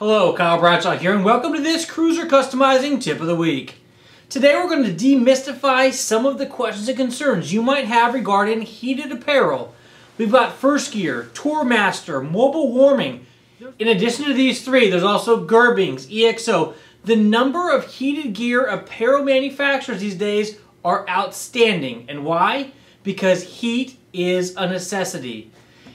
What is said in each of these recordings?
Hello, Kyle Bradshaw here, and welcome to this Cruiser Customizing Tip of the Week. Today we're going to demystify some of the questions and concerns you might have regarding heated apparel. We've got FirstGear, TourMaster, mobile warming. In addition to these three, there's also Gerbings, EXO. The number of heated gear apparel manufacturers these days are outstanding. And why? Because heat is a necessity.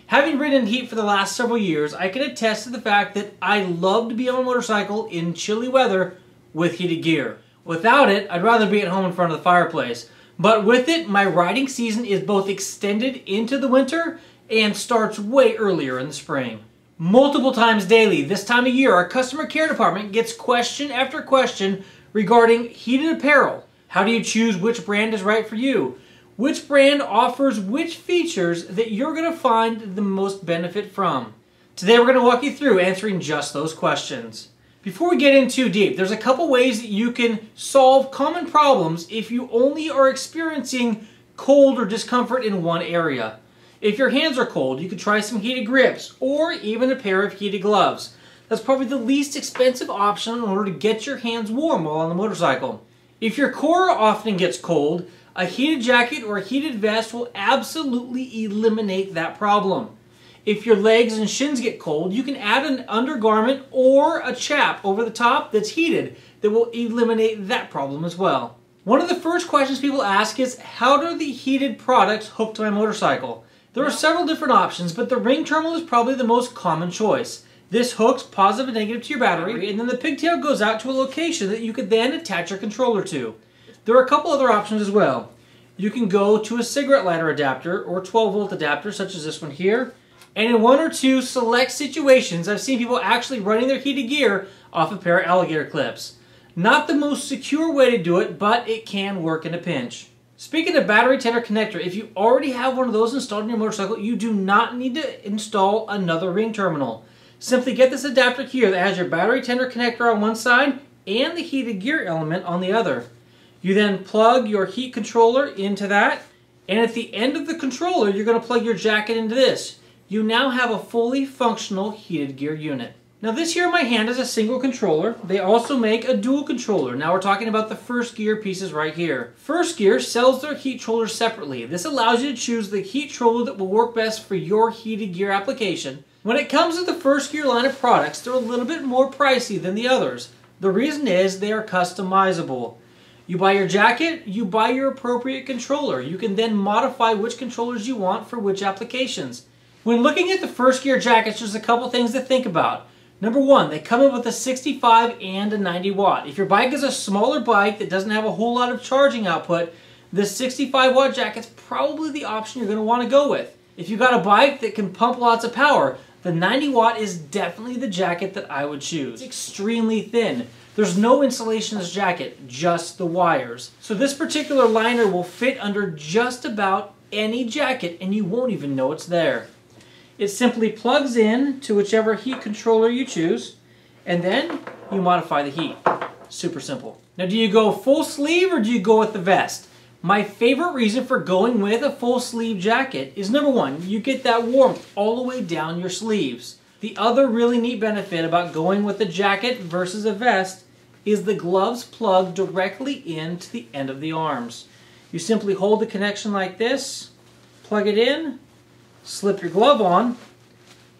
Having ridden in heat for the last several years, I can attest to the fact that I love to be on a motorcycle in chilly weather with heated gear. Without it, I'd rather be at home in front of the fireplace. But with it, my riding season is both extended into the winter and starts way earlier in the spring. Multiple times daily, this time of year, our customer care department gets question after question regarding heated apparel. How do you choose which brand is right for you? Which brand offers which features that you're going to find the most benefit from? Today we're going to walk you through answering just those questions. Before we get in too deep, there's a couple ways that you can solve common problems if you only are experiencing cold or discomfort in one area. If your hands are cold, you could try some heated grips or even a pair of heated gloves. That's probably the least expensive option in order to get your hands warm while on the motorcycle. If your core often gets cold, a heated jacket or a heated vest will absolutely eliminate that problem. If your legs and shins get cold, you can add an undergarment or a chap over the top that's heated that will eliminate that problem as well. One of the first questions people ask is, how do the heated products hook to my motorcycle? There are several different options, but the ring terminal is probably the most common choice. This hooks positive and negative to your battery, and then the pigtail goes out to a location that you could then attach your controller to. There are a couple other options as well. You can go to a cigarette lighter adapter or 12-volt adapter, such as this one here. And in one or two select situations, I've seen people actually running their heated gear off a pair of alligator clips. Not the most secure way to do it, but it can work in a pinch. Speaking of battery tender connector, if you already have one of those installed in your motorcycle, you do not need to install another ring terminal. Simply get this adapter here that has your battery tender connector on one side and the heated gear element on the other. You then plug your heat controller into that, and at the end of the controller, you're going to plug your jacket into this. You now have a fully functional heated gear unit. Now this here in my hand is a single controller. They also make a dual controller. Now we're talking about the FirstGear pieces right here. FirstGear sells their heat trollers separately. This allows you to choose the heat troller that will work best for your heated gear application. When it comes to the FirstGear line of products, they're a little bit more pricey than the others. The reason is they are customizable. You buy your jacket, you buy your appropriate controller. You can then modify which controllers you want for which applications. When looking at the FirstGear jackets, there's a couple things to think about. Number one, they come in with a 65 and a 90 watt. If your bike is a smaller bike that doesn't have a whole lot of charging output, the 65 watt jacket's probably the option you're going to want to go with. If you've got a bike that can pump lots of power, the 90 watt is definitely the jacket that I would choose. It's extremely thin. There's no insulation in this jacket, just the wires. So this particular liner will fit under just about any jacket and you won't even know it's there. It simply plugs in to whichever heat controller you choose, and then you modify the heat. Super simple. Now, do you go full sleeve or do you go with the vest? My favorite reason for going with a full sleeve jacket is, number one, you get that warmth all the way down your sleeves. The other really neat benefit about going with a jacket versus a vest is the gloves plug directly into the end of the arms. You simply hold the connection like this, plug it in, slip your glove on,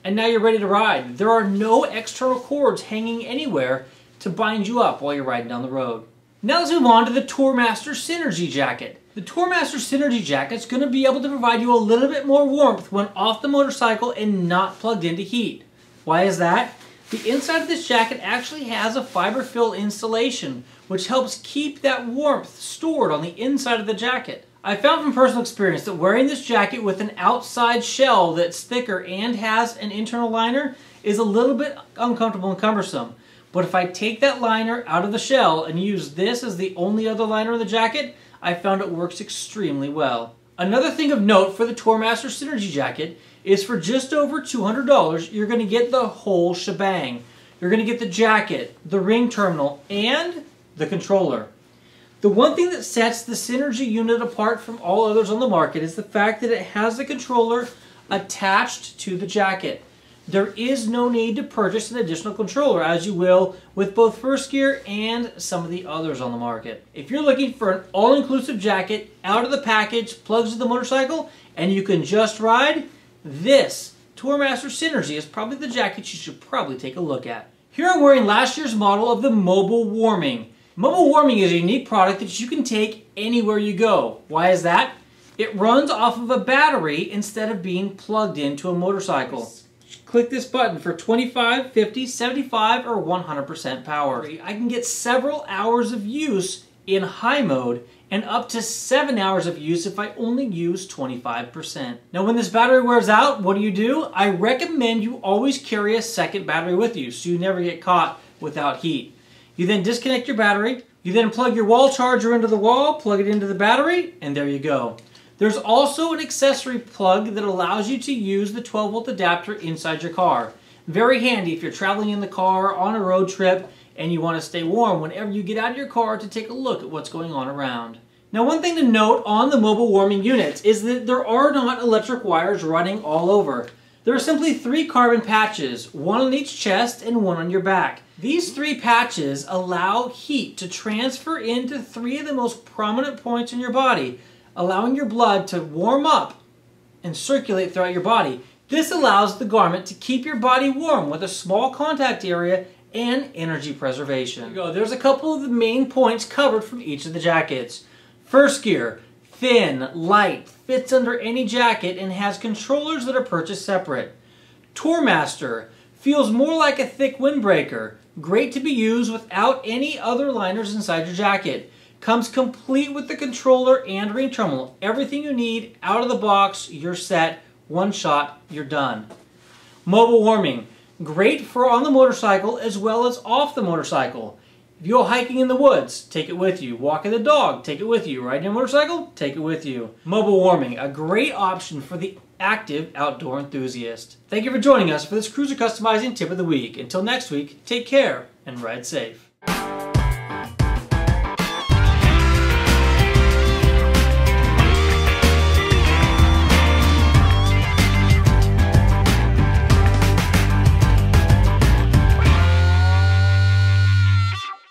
and now you're ready to ride. There are no external cords hanging anywhere to bind you up while you're riding down the road. Now let's move on to the TourMaster Synergy jacket. The TourMaster Synergy jacket is going to be able to provide you a little bit more warmth when off the motorcycle and not plugged into heat. Why is that? The inside of this jacket actually has a fiber fill insulation, which helps keep that warmth stored on the inside of the jacket. I found from personal experience that wearing this jacket with an outside shell that's thicker and has an internal liner is a little bit uncomfortable and cumbersome. But if I take that liner out of the shell and use this as the only other liner in the jacket, I found it works extremely well. Another thing of note for the TourMaster Synergy jacket is for just over $200, you're going to get the whole shebang. You're going to get the jacket, the ring terminal, and the controller. The one thing that sets the Synergy unit apart from all others on the market is the fact that it has the controller attached to the jacket. there is no need to purchase an additional controller as you will with both FirstGear and some of the others on the market. If you're looking for an all-inclusive jacket, out of the package, plugs to the motorcycle, and you can just ride, this TourMaster Synergy is probably the jacket you should probably take a look at. Here I'm wearing last year's model of the Mobile Warming. Mobile Warming is a unique product that you can take anywhere you go. Why is that? It runs off of a battery instead of being plugged into a motorcycle. Click this button for 25, 50, 75, or 100% power. I can get several hours of use in high mode and up to 7 hours of use if I only use 25%. Now when this battery wears out, what do? I recommend you always carry a second battery with you so you never get caught without heat. You then disconnect your battery, you then plug your wall charger into the wall, plug it into the battery, and there you go. There's also an accessory plug that allows you to use the 12-volt adapter inside your car. Very handy if you're traveling in the car on a road trip and you want to stay warm whenever you get out of your car to take a look at what's going on around. Now one thing to note on the Mobile Warming units is that there are not electric wires running all over. There are simply 3 carbon patches, one on each chest and one on your back. These 3 patches allow heat to transfer into 3 of the most prominent points in your body, allowing your blood to warm up and circulate throughout your body. This allows the garment to keep your body warm with a small contact area and energy preservation. There's a couple of the main points covered from each of the jackets. FirstGear, thin, light, fits under any jacket and has controllers that are purchased separate. TourMaster feels more like a thick windbreaker, great to be used without any other liners inside your jacket. Comes complete with the controller and ring terminal. Everything you need out of the box, you're set. One shot, you're done. Mobile Warming, great for on the motorcycle as well as off the motorcycle. If you go hiking in the woods, take it with you. Walking the dog, take it with you. Riding a motorcycle, take it with you. Mobile Warming, a great option for the active outdoor enthusiast. Thank you for joining us for this Cruiser Customizing Tip of the Week. Until next week, take care and ride safe.